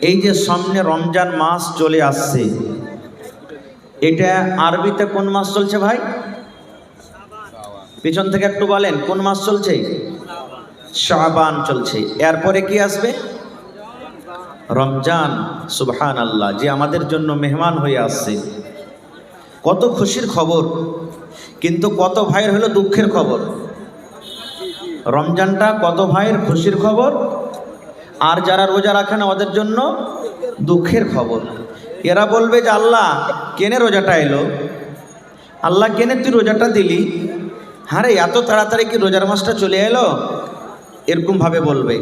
এই যে সামনে রমজান মাস চলে আসছে, এটা আরবিতে কোন মাস চলছে ভাই? পিছন থেকে একটু বলেন, কোন মাস চলছে? শাবান চলছে। এরপরে কি আসবে? রমজান। সুবহানাল্লাহ, যে আমাদের জন্য মেহমান হয়ে আসছে। কত খুশির খবর, কিন্তু কত ভাইয়ের হলো দুঃখের খবর। রমজানটা কত ভাইয়ের খুশির খবর, আর যারা রোজা রাখে না ওদের জন্য দুঃখের খবর। এরা বলবে যে আল্লাহ কেনে রোজাটা এলো, আল্লাহ কেনে তুই রোজাটা দিলি, হারে এত তাড়াতাড়ি কি রোজার মাসটা চলে এলো, এরকম ভাবে বলবে।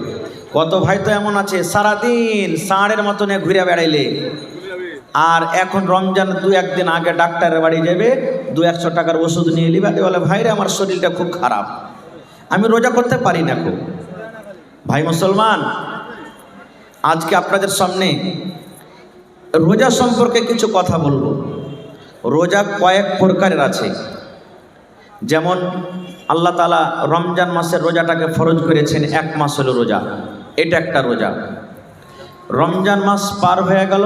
কত ভাই তো এমন আছে সারাদিন ষাঁড়ের মতন ঘুরে বেড়াইলে, আর এখন রমজান দু একদিন আগে ডাক্তারের বাড়ি যাবে, 200 টাকার ওষুধ নিয়ে নিবে, বলে ভাইরে আমার শরীরটা খুব খারাপ, আমি রোজা করতে পারি না। খুব ভাই মুসলমান, আজকে আপনাদের সামনে রোজা সম্পর্কে কিছু কথা বলবো। রোজা কয়েক প্রকারের আছে। যেমন আল্লাহ তাআলা রমজান মাসের রোজাটাকে ফরজ করেছেন, 1 মাস হলো রোজা, এটা একটা রোজা। রমজান মাস পার হয়ে গেল,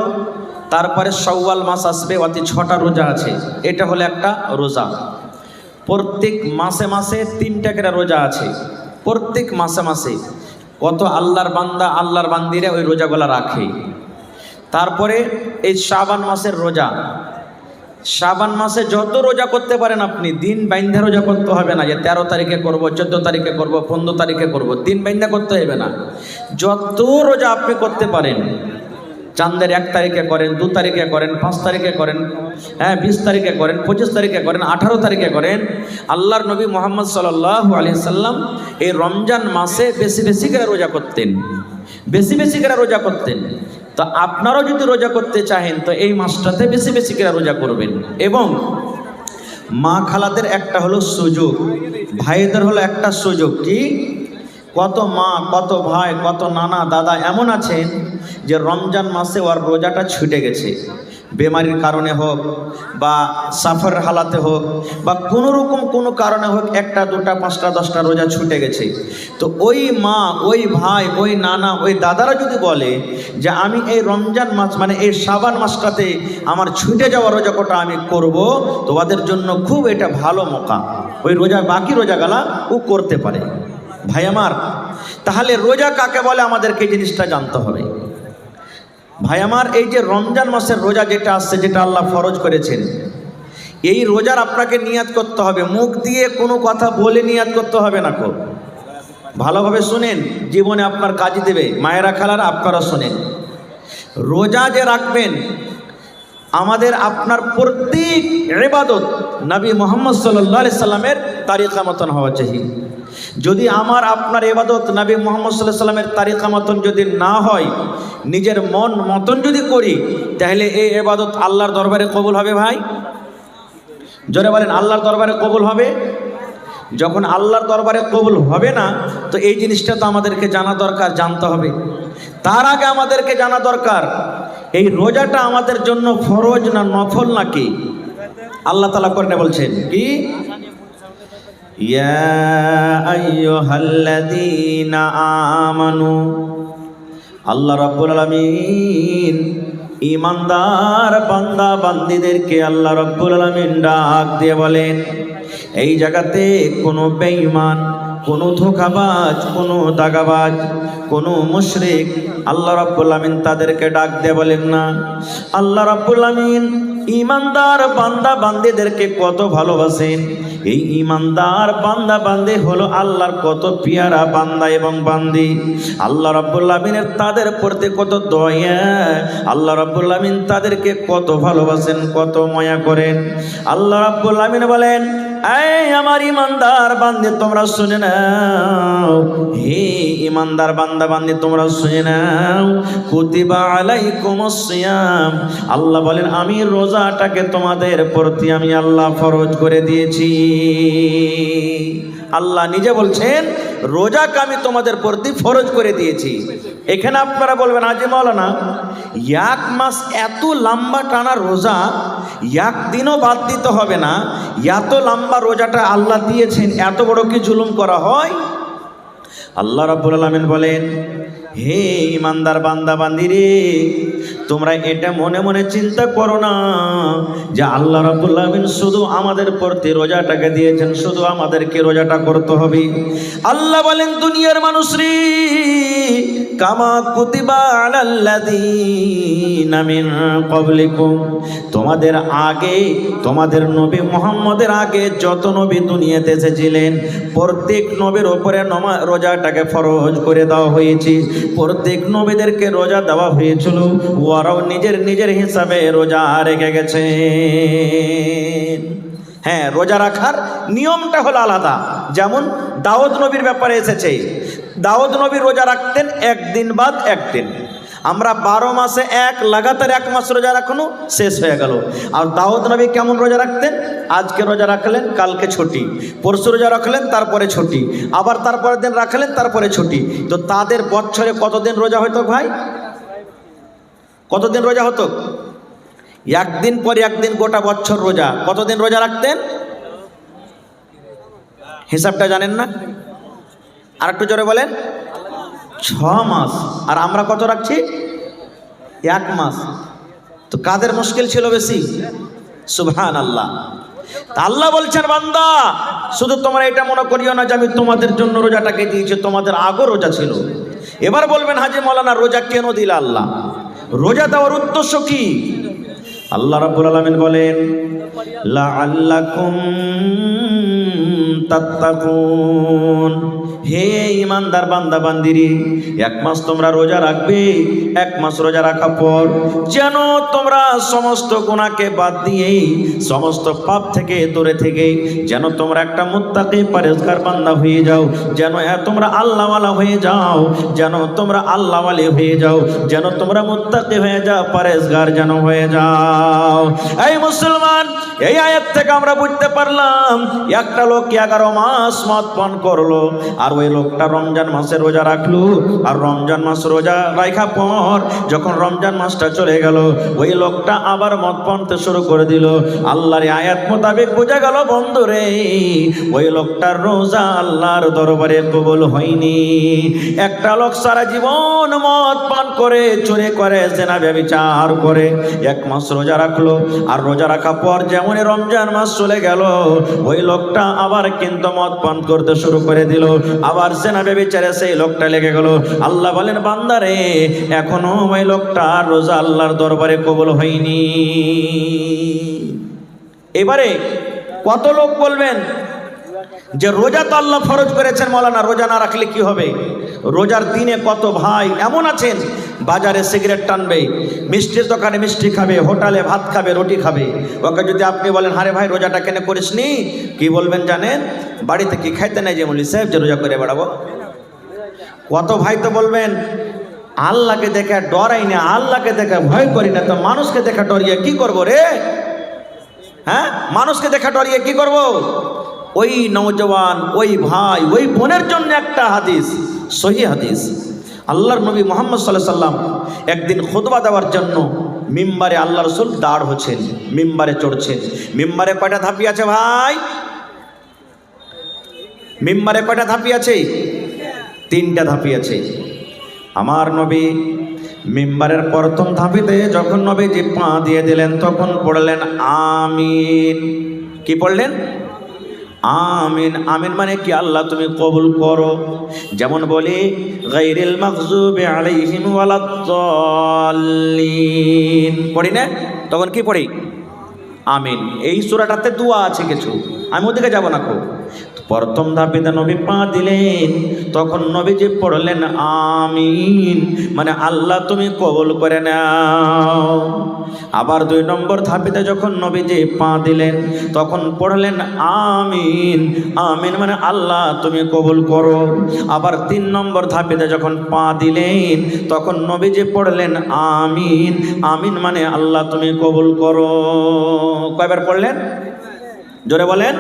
তারপরে শাওয়াল মাস আসবে, অতি 6টা রোজা আছে, এটা হলো একটা রোজা। প্রত্যেক মাসে মাসে 3টা করে রোজা আছে, প্রত্যেক মাসে মাসে কত আল্লাহর বান্দা আল্লাহর বান্দিরা ওই রোজাগুলা রাখে। তারপরে এই শাবান মাসের রোজা, শাবান মাসে যত রোজা করতে পারেন আপনি, দিন বাইন্ধা রোজা করতে হবে না যে 13 তারিখে করব, 14 তারিখে করব, 15 তারিখে করব, দিন বাইন্ধা করতে হবে না। যত রোজা আপনি করতে পারেন, চাঁদের 1 তারিখে করেন, 2 তারিখে করেন, 5 তারিখে করেন, 20 তারিখে করেন, 25 তারিখে করেন, 18 তারিখে করেন। আল্লাহর নবী মুহাম্মদ সাল্লাল্লাহু আলাইহি সাল্লাম এই রমজান মাসে বেশি বেশি করে রোজা করতেন, বেশি বেশি করে রোজা করতেন। তো আপনারাও যদি রোজা করতে চাহেন তো এই মাসটাতে বেশি বেশি করে রোজা করবেন। এবং মা খালাদের একটা হলো সুযোগ, ভাইদের হলো একটা সুযোগ। কি? কত মা, কত ভাই, কত নানা দাদা এমন আছেন যে রমজান মাসে ওর রোজাটা ছুটে গেছে, বেমারির কারণে হোক বা সাফার হালাতে হোক বা কোনো রকম কোনো কারণে হোক, 1টা 2টা 5টা 10টা রোজা ছুটে গেছে। তো ওই মা, ওই ভাই, ওই নানা, ওই দাদারা যদি বলে যে আমি এই রমজান মাস মানে এই শাবান মাসটাতে আমার ছুটে যাওয়া রোজা কটা আমি করব, তো ওদের জন্য খুব এটা ভালো মৌকা, ওই রোজা বাকি রোজাগুলা ও করতে পারে। ভাই আমার, তাহলে রোজা কাকে বলে আমাদেরকে এই জিনিসটা জানতে হবে। ভাই আমার, এই যে রমজান মাসের রোজা যেটা আসছে, যেটা আল্লাহ ফরজ করেছেন, এই রোজার আপনাকে নিয়াত করতে হবে, মুখ দিয়ে কোনো কথা বলে নিয়াত করতে হবে না। খুব ভালোভাবে শুনেন, জীবনে আপনার কাজে দেবে। মায়েরা খালারা আপনারা শুনেন, রোজা যে রাখবেন, আমাদের আপনার প্রত্যেক ইবাদত নবী মুহাম্মদ সাল্লাল্লাহু আলাইহি সাল্লামের তারিকা মতন হওয়া চাই। যদি আমার আপনার ইবাদত নবী মুহাম্মদ সাল্লাল্লাহু আলাইহি সাল্লামের তারিকা মতন যদি না হয়, নিজের মন মতন যদি করি, তাহলে এই ইবাদত আল্লাহর দরবারে কবুল হবে? ভাই জোরে বলেন, আল্লাহর দরবারে কবুল হবে? যখন আল্লাহর দরবারে কবুল হবে না, তো এই জিনিসটা তো আমাদেরকে জানা দরকার, জানতে হবে। তার আগে আমাদেরকে জানা দরকার এই রোজাটা আমাদের জন্য ফরজ না নফল নাকি। আল্লাহ তাআলা কোরআনে বলছেন কি, ইয়া আইয়ুহাল্লাযীনা আমানু, আল্লাহ রাব্বুল আলামিন ঈমানদার বান্দা বান্দীদেরকে আল্লাহ রাব্বুল আলামিন ডাক দিয়ে বলেন, এই জায়গাতে কোনো বেঈমান, কোনো ধোঁকাবাজ, কোনো দাগাবাজ, কোনো মুশরিক আল্লাহ রাব্বুল আলামিন তাদেরকে ডাক দিয়ে বলেন না। আল্লাহ রাব্বুল আলামিন ঈমানদার বান্দা বান্দীদেরকে কত ভালোবাসেন। এই ঈমানদার বান্দা বান্দী হলো আল্লাহর কত পিয়ারা বান্দা এবং বান্দি। আল্লাহ রাব্বুল আলামিনের তাদের প্রতি কত দয়া, আল্লাহ রাব্বুল আলামিন তাদেরকে কত ভালোবাসেন, কত মায়া করেন। আল্লাহ রাব্বুল আলামিন বলেন, এই আমার ঈমানদার বান্দী তোমরা শুনে নাও, হে ঈমানদার বান্দা বান্দী তোমরা শুনে নাও, কুতিবা আলাইকুমুস সিয়াম, আল্লাহ বলেন আমি রোজাটাকে তোমাদের প্রতি আমি আল্লাহ ফরজ করে দিয়েছি। আল্লাহ নিজে বলছেন রোজাকে আমি তোমাদের প্রতি ফরজ করে দিয়েছি। এখানে আপনারা বলবেন আজি মাওলানা, 1 মাস এত লম্বা টানা রোজা, একদিনও বাদ দিতে হবে না, এত লম্বা রোজাটা আল্লাহ দিয়েছেন, এত বড় কি জুলুম করা হয়? আল্লাহ রাব্বুল আলামিন বলেন, হে ইমানদার বান্দা বান্দিরে, তোমরা এটা মনে মনে চিন্তা করো না যে আল্লাহ রাব্বুল আলামিন শুধু আমাদের প্রতি রোজাটাকে দিয়েছেন, শুধু আমাদেরকে রোজাটা করতে হবে। আল্লাহ বলেন, দুনিয়ার মানুষরে, কামা কুতিবা আলাল্লাযীনা মিন ক্বাবলিকুম, তোমাদের আগে, তোমাদের নবী মুহাম্মদের আগে যত নবী দুনিয়াতে এসেছিলেন, প্রত্যেক নবীর উপরে রোজাটাকে ফরজ করে দেওয়া হয়েছে। প্রত্যেক নবীদেরকে রোজা দেওয়া হয়েছিল, ওরাও নিজের নিজের হিসাবে রোজা রেখে গেছে। হ্যাঁ, রোজা রাখার নিয়মটা হলো আলাদা। যেমন দাউদ নবীর ব্যাপারে এসেছে, দাউদ নবী রোজা রাখতেন একদিন বাদ একদিন। আমরা 12 মাসে লাগাতার 1 মাস রোজা রাখুন, শেষ হয়ে গেল। আর দাউদ নবী কেমন রোজা রাখতেন? আজকে রোজা রাখলেন, কালকে ছুটি, পরশু রোজা রাখলেন, তারপরে ছুটি, আবার তারপরের দিন রাখলেন, তারপরে ছুটি। তো তাদের বছরে কতদিন রোজা হতো ভাই? কতদিন রোজা হতো? একদিন পর একদিন, গোটা বছর রোজা। কতদিন রোজা রাখতেন? হিসাবটা জানেন না? আর একটু জোরে বলেন। 6 মাস। আর আমরা কত রাখছি? 1 মাস। তো কাদের মুশকিল ছিল বেশি? সুবহানাল্লাহ। তা আল্লাহ বলছেন, বান্দা শুধু তোমরা এটা মনে করিও না যে আমি তোমাদের জন্য রোজাটাকে দিয়েছি, তোমাদের আগেও রোজা ছিল। এবার বলবেন, হাজী মাওলানা রোজা কেন দিল আল্লাহ? রোজা দেওয়ার উদ্দেশ্য কি? আল্লাহ রাব্বুল আলামিন বলেন, লাআল্লাকুম তাত্তাকুন, হে ইমানদার বান্দা বান্দিরি, 1 মাস তোমরা রোজা রাখবে। 1 মাস রোজা রাখার পর যেন তোমরা সমস্ত গুনাহকে বাদ দিয়ে, সমস্ত পাপ থেকে দূরে থেকে যেন তোমরা একটা মুত্তাকি পরহেজগার বান্দা হয়ে যাও, যেন তোমরা আল্লাহওয়ালা হয়ে যাও, যেন তোমরা আল্লাহওয়ালি হয়ে যাও, যেন তোমরা মুত্তাকি হয়ে যাও, পরহেজগার যেন হয়ে যাও। এই মুসলমান, এই আয়াত থেকে আমরা বুঝতে পারলাম, একটা লোক 11 মাস মদ পান করলো, আর ওই লোকটা রমজান মাসে রোজা রাখলো। আর রমজান মাস রোজা রাখার পর যখন রমজান মাসটা চলে গেল, ওই লোকটা আবার মদ পানতে শুরু করে দিল। আল্লাহর আয়াত মোতাবেক বোঝা গেল, বন্ধুরে, ওই লোকটার রোজা আল্লাহর দরবারে কবুল হয়নি। একটা লোক সারা জীবন মদ পান করে, চুরি করে, জেনা ব্যভিচার করে 1 মাস রোজা রাখলো। আর রোজা রাখার পর যেমন রমজান মাস চলে গেল, ওই লোকটা আবার কিন্তু মদ পান করতে শুরু করে দিল, আবার জেনা ব্যভিচারে সেই লোকটা লেগে গেল। আল্লাহ বলেন, বান্দারে, এখনো ওই লোকটা রোজা আল্লাহর দরবারে কবুল হয়নি। এবারে কত লোক বলবেন যে রোজা তো আল্লাহ ফরজ করেছেন, মাওলানা রোজা না রাখলে কি হবে? রোজার দিনে কত ভাই এমন আছেন, বাজারে সিগারেট টানবে, মিষ্টির দোকানে মিষ্টি খাবে, হোটেলে ভাত খাবে, রুটি খাবে। ওকে যদি আপনি বলেন, আরে ভাই রোজাটা কেন করিসনি, কি বলবেন জানেন? বাড়িতে কি খাইতে নাই যে মৌলভী সাহেব যে রোজা করে বেড়াবো। কত ভাই তো বলবেন, আল্লাহকে দেখে ডরাই না, আল্লাহকে দেখে ভয় করি না, তো মানুষকে দেখে ডরিয়ে কি করব রে? হ্যাঁ, মানুষকে দেখে ডরিয়ে কি করব? ওই নওজওয়ান, ওই ভাই, ওই বোনের জন্য একটা হাদিস, সহিহ হাদিস। আল্লাহর নবী মুহাম্মদ সাল্লাল্লাহু আলাইহি সাল্লাম একদিন খুতবা দেওয়ার জন্য মিম্বারে আল্লাহ রাসূল দাঁড় হচ্ছেন, মিম্বারে চড়ছেন। মিম্বারে কয়টা ধাপি আছে ভাই? মিম্বারে কয়টা ধাপি আছে? 3টা ধাপি আছে। আমার নবী মিম্বারের প্রথম ধাপিতে যখন নবীজি পা দিয়ে দিলেন, তখন পড়লেন আমিন। কি পড়লেন? আমিন। আমিন মানে কি? আল্লাহ তুমি কবুল করো। যেমন বলি, গায়রিল মাগযুবি আলাইহিম ওয়ালাদ-দাল্লিন পড়ি না, তখন কি পড়ি? আমিন। এই সূরাটাতে দোয়া আছে কিছু, আমি ওদিকে যাব না। প্রথম ধাপিতে নবী পা দিলেন, তখন নবীজি পড়লেন আমিন, মানে আল্লাহ তুমি কবুল করে নাও। আবার 2 নম্বর ধাপিতে যখন নবীজি পা দিলেন, তখন পড়লেন আমিন। আমিন মানে আল্লাহ তুমি কবুল করো। আবার 3 নম্বর ধাপিতে যখন পা দিলেন, তখন নবীজি পড়লেন আমিন। আমিন মানে আল্লাহ তুমি কবুল করো। কয়বার পড়লেন? জোরে বলেন।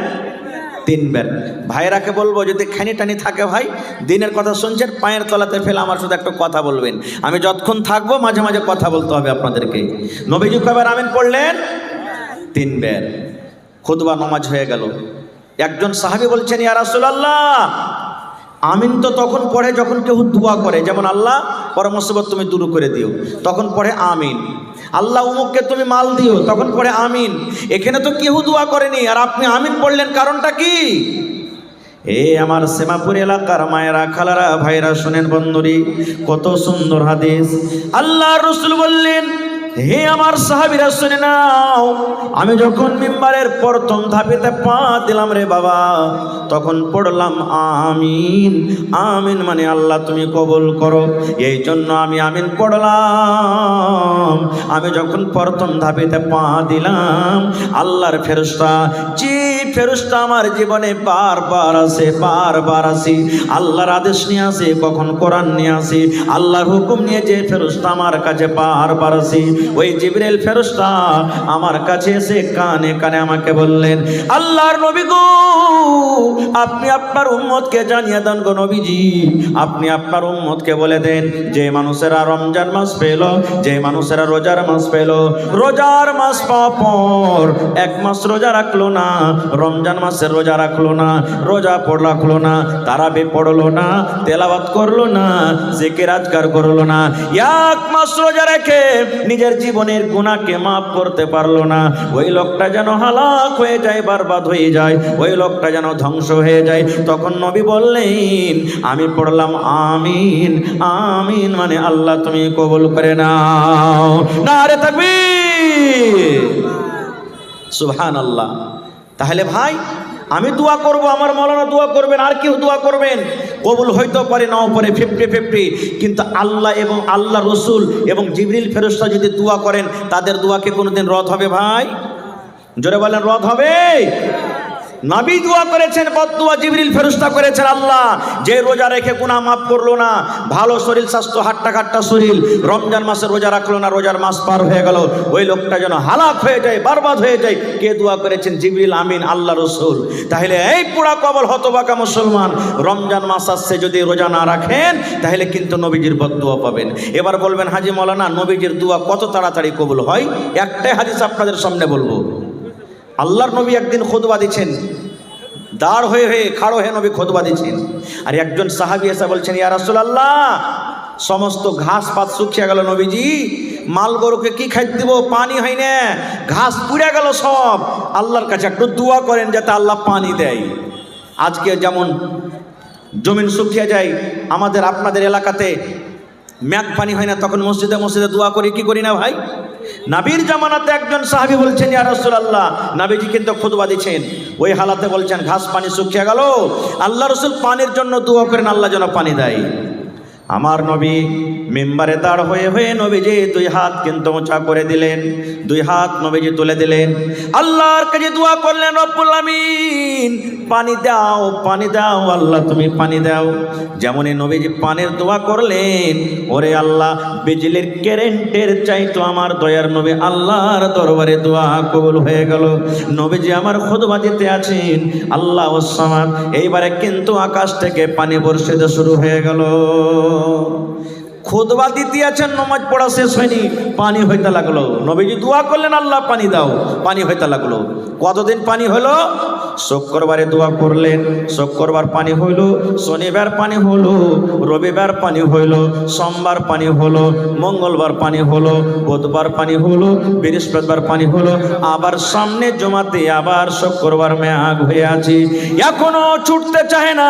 3 বার। ভাইরাকে বলবো, যদি খানি টানি থাকে ভাই, দিনের কথা শুনছেন, পায়ের তলাতে ফেলে আমার সাথে একটা কথা বলবেন। আমি যতক্ষণ থাকবো মাঝে মাঝে কথা বলতে হবে আপনাদেরকে। নবীজি কয়বার আমিন পড়লেন? 3 বার। খুতবা নামাজ হয়ে গেল। একজন সাহাবী বলছেন, ইয়া রাসূলুল্লাহ, আমিন তো তখন পড়ে যখন কেউ দোয়া করে, যেমন আল্লাহ পরে মুসিবত তুমি দূর করে দিও, তখন পড়ে আমিন। আল্লাহ উমুককে তুমি মাল দিও, তখন পড়ে আমিন। এখানে তো কেউ দোয়া করেনি, আর আপনি আমিন পড়লেন, কারণটা কি? এ আমার সেমাপুর এলাকার মায়েরা, খালারা, ভাইরা, শুনেন বন্ধুরি, কত সুন্দর হাদিস। আল্লাহ রাসূল বললেন, হে আমার সাহাবীরা শুনে নাও, আমি যখন মিম্বারের প্রথম ধাপেতে পা দিলাম রে বাবা, তখন পড়লাম আমিন। আমিন মানে আল্লাহ তুমি কবুল করো, এই জন্য আমি আমিন পড়লাম। আমি যখন প্রথম ধাপেতে পা দিলাম, আল্লাহর ফেরেশতা, যে ফেরেশতা আমার জীবনে বারবার আসে, আল্লাহর আদেশ নিয়ে আসে, কখন কোরআন নিয়ে আসে, আল্লাহর হুকুম নিয়ে যে ফেরেশতা আমার কাছে বারবার আসে, ওই জিবরিল ফেরেশতা আমার কাছে এসে কানে কানে আমাকে বললেন, আল্লাহর নবী গো, আপনি আপনার উম্মতকে জানিয়ে দেন গো নবীজি, আপনি আপনার উম্মতকে বলে দেন, যে মানুষেরা রমজান মাস পেল, যে মানুষেরা রোজার মাস পেল, রোজার মাস পাওয়ার পর এক মাস রোজা রাখলো না, রমজান মাসের রোজা রাখলো না, রোজা রাখলো না, তারাবি পড়লো না, তেলাওয়াত করলো না, জিকির আজকার করলো না, এক মাস রোজা রেখে নিজের জীবনের গুনাহকে মাফ করতে পারলো না, ওই লোকটা যেন হালাক হয়ে যায়, বরবাদ হয়ে যায়, ওই লোকটা যেন ধ্বংস হয়ে যায়। তখন নবী বললেন, আমি পড়লাম আমিন। আমিন মানে আল্লাহ তুমি কবুল করে নাও। নারে তাকবীর, সুবহানাল্লাহ। তাহলে ভাই, আমি দোয়া করব, আমার মাওলানা দোয়া করবেন, আর কেউ দোয়া করবেন, কবুল হইতেও পারে নাও পারে, 50-50, কিন্তু আল্লাহ এবং আল্লাহ রসুল এবং জিবরিল ফেরেশতা যদি দোয়া করেন, তাদের দোয়াকে কোনোদিন রদ হবে ভাই? জোরে বলেন, রদ হবে? নবী দোয়া করেছেন, বদদুয়া জিবরিল ফেরেশতা করেছেন, আল্লাহ যে রোজা রেখে গুনাহ মাফ করলো না, ভালো শরীর স্বাস্থ্য, হাট্টা কাট্টা শরীর, রমজান মাসে রোজা রাখলো না, রোজার মাস পার হয়ে গেল, ওই লোকটা যেন হালাক হয়ে যায়, বরবাদ হয়ে যায়। কে দোয়া করেছেন? জিবরিল আমিন, আল্লাহ রসুল। তাহলে এই পুরা কবল হতবাকা মুসলমান, রমজান মাস আসছে, যদি রোজা না রাখেন তাহলে কিন্তু নবীজির বদদুয়া পাবেন। এবার বলবেন, হাজি মাওলানা নবীজির দোয়া কত তাড়াতাড়ি কবুল হয়? একটাই হাদিস আপনাদের সামনে বলবো। আল্লাহর নবী একদিন খুতবা দিচ্ছেন, দাঁড় হয়ে খাড়ো হয়ে নবী খুতবা দিচ্ছেন, আর একজন সাহাবী এসে বলছেন, ইয়া রাসূলুল্লাহ, সমস্ত ঘাস পাত শুকিয়ে গেল নবীজি, মাল গরুকে কি খাইতে দিব, পানি হয় না, ঘাস পুড়ে গেল সব, আল্লাহর কাছে একটু দোয়া করেন যাতে আল্লাহ পানি দেয়। আজকে যেমন জমিন শুকিয়ে যায়, আমাদের আপনাদের এলাকাতে মেঘ পানি হয় না, তখন মসজিদে মসজিদে দোয়া করি, কি করি না ভাই? নবীর জামানাতে একজন সাহাবী বলছেন, ইয়া রাসূলুল্লাহ, নবীজি কিন্তু খুতবা দিচ্ছেন, ওই হালাতে বলছেন ঘাস পানি শুকিয়ে গেল, আল্লাহ রাসূল পানির জন্য দোয়া করেন, আল্লাহ যেন পানি দেয়। আমার নবী মিম্বারে দাঁড় হয়ে নবীজি দুই হাত কিন্তু উঁচা করে দিলেন, দুই হাত নবীজি তুলে দিলেন, আল্লাহর কাছে দোয়া করলেন, রব্বুল আমিন পানি দাও, পানি দাও, আল্লাহ তুমি পানি দাও। যেমনই নবীজি পানির দোয়া করলেন, ওরে আল্লাহ, বিজলির কারেন্টের চাইতো আমার দয়ার নবী আল্লাহর দরবারে দোয়া কবুল হয়ে গেল। নবীজি আমার খুতবা দিতে আছেন, আল্লাহু সামাদ, এইবারে কিন্তু আকাশ থেকে পানি বর্ষিত শুরু হয়ে গেল। খুতবা দিতে আছেন, নামাজ পড়া শেষ হয়নি, পানি হইতে লাগলো। নবীজি দোয়া করলেন, আল্লাহ পানি দাও, পানি হইতে লাগলো। কতদিন পানি হলো? শুক্রবারে দোয়া করলেন, শুক্রবার পানি হইল, শনিবার পানি হলো, রবিবার পানি হইল, সোমবার পানি হলো, মঙ্গলবার পানি হলো, বুধবার পানি হলো, বৃহস্পতিবার পানি হলো, আবার সামনে জমাতে আবার শুক্রবার মেঘ হয়ে আছে, এখনো ছুটতে চায় না,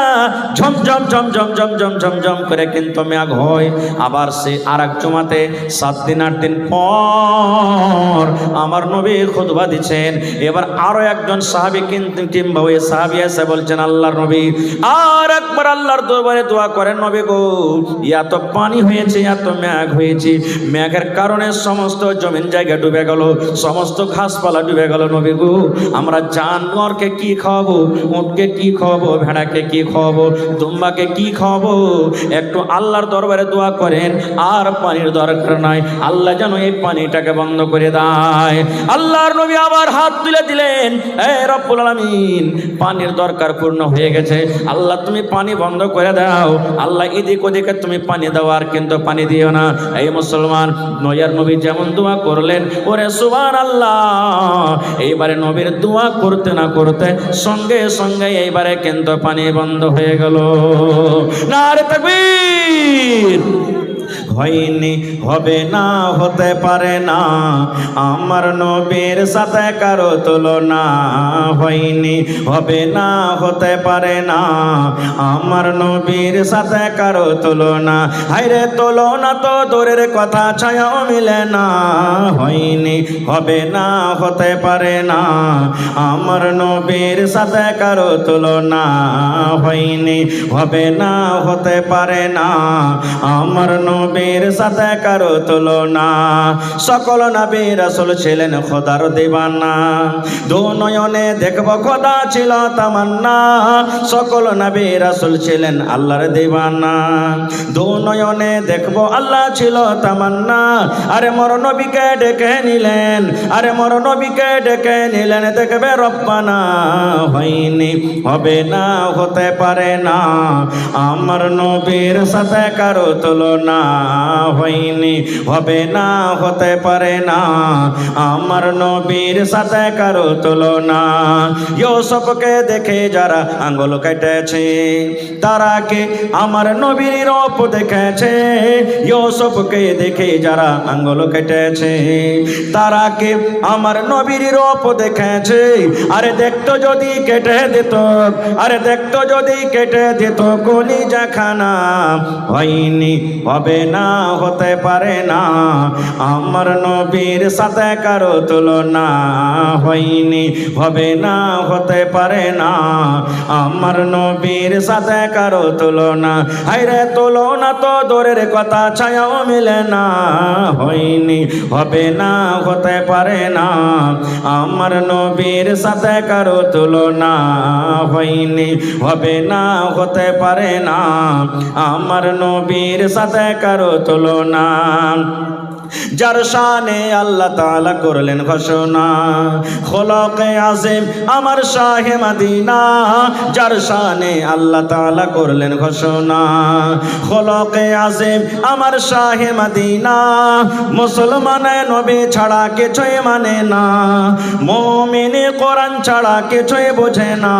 ঝমঝম ঝমঝম ঝমঝম ঝমঝম করে কিন্তু মেঘ হয়। আবার সে আর এক জমাতে 7 দিন 8 দিন পর আমার নবী খুতবা দিচ্ছেন। এবার আরো একজন সাহাবী কিন্তু কিংবা ওই সাহাবী এসে বলছেন, আল্লাহর নবী আর একবার আল্লাহর দরবারে দোয়া করেন, নবী গো, এত পানি হয়েছে, এত মেঘ হয়েছে, মেঘের কারণে সমস্ত জমিন জায়গা ডুবে গেল, সমস্ত ঘাসপালা ডুবে গেল, নবী গো, আমরা জানোয়ারকে কি খাওয়াবো, উটকে কি খাওয়াবো, ভেড়াকে কি খাওয়াবো, দুম্বাকে কি খাওয়াবো? একটু আল্লাহর দরবারে দোয়া করেন, আর পানির দরকার নাই, আল্লাহ যেন এই পানিটাকে বন্ধ করে দেয়। আল্লাহর নবী আবার হাত তুলে দিলেন, হে রব্বুল আলামিন, আলামিন পানির দরকার পূর্ণ হয়ে গেছে, আল্লাহ তুমি পানি বন্ধ করে দাও, আল্লাহ এদিক ওদিকে তুমি পানি দাও আর কিন্তু পানি দিও না। এই মুসলমান নয়ার নবী যেমন দোয়া করলেন, ওরে সুবহানাল্লাহ, এইবারে নবীর দোয়া করতে না করতে সঙ্গে সঙ্গে এইবারে কিন্তু পানি বন্ধ হয়ে গেল। নারে তাকবীর। হয়নি, হবে না, হতে পারে না, আমার নবীর সাথে কারো তুলনা। হয়নি, হবে না, হতে পারে না, আমার নবীর সাথে কারো তুলনা। হায়রে তুলনা তো দূরের কথা, ছায়াও মিলে না। হয়নি, হবে না, হতে পারে না, আমার নবীর সাথে কারো তুলনা। হয়নি, হবে না, হতে পারে না, আমার নবীর সাথে কারো তুলনা। সকল নবী রাসূল ছিলেন খোদার দিওয়ানা, দু নয়নে দেখব খোদা ছিল তামান্না। সকল নবী রাসূল ছিলেন আল্লাহর দিওয়ানা, দু নয়নে দেখব আল্লাহ ছিল তামান্না। আরে মোর নবীকে ডেকে নিলেন, আরে মোর নবীকে ডেকে নিলেন, দেখবে রব্বানা। হয়নি, হবে না, হতে পারে না, আমার নবীর সাথে কারো তুলনা। হয়নি, হবে না, হতে পারে না, আমার নবীর সাথে কারো তুলনা। ইউসুফকে দেখে যারা আঙ্গুল কেটেছে, তারা কে আমার নবীর রূপ দেখেছে। ইউসুফকে দেখে যারা আঙ্গুল কেটেছে, তারা কে আমার নবীর রূপ দেখেছে। আরে দেখতো যদি কেটে দিত, আরে দেখতো যদি কেটে দিত কলিজা খানা। হয়নি, হবে না, হতে পারে না, আমার নবীর সাথে কারো তুলনা। হয়নি, হবে না, হতে পারে না, আমার নবীর সাথে কারো তুলনা। হায়রে তুলনা তো দূরের কথা, ছায়াও মিলে না। হয়নি, হবে না, হতে পারে না, আমার নবীর সাথে কারো তুলনা। হয়নি, হবে না, হতে পারে না, আমার নবীর সাথে কারো তুলনা। যার শানে আল্লাহ তাআলা করলেন ঘোষণা, খোলকে আযীম আমার শাহে মদিনা। যার শানে আল্লাহ তাআলা করলেন ঘোষণা, খোলকে আযীম আমার শাহে মদিনা। মুসলমান নবী ছাড়া কিছুই মানে না, মুমিন কোরআন ছাড়া কিছুই বোঝে না।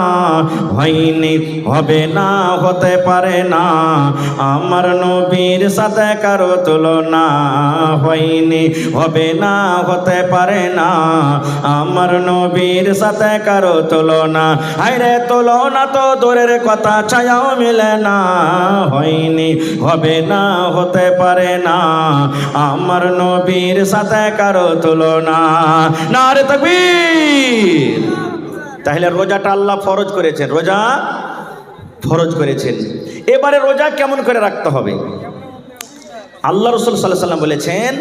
হয়নি, হবে না, হতে পারে না, আমার নবীর সাথে কারো তুলনা। হয়নি, হবে না, হতে পারে না, আমার নবীর সাথে কারো তুলনা। হায়রে তুলনা তো দূরের কথা, ছায়াও মিলে না। হয়নি, হবে না, হতে পারে না, আমার নবীর সাথে কারো তুলনা। নারে তাকবীর। তাহলে রোজাটা আল্লাহ ফরজ করেছেন, রোজা ফরজ করেছেন। এবারে রোজা কেমন করে রাখতে হবে? আল্লাহ রাসূল সাল্লাল্লাহু আলাইহি ওয়াসাল্লাম বলেছেন,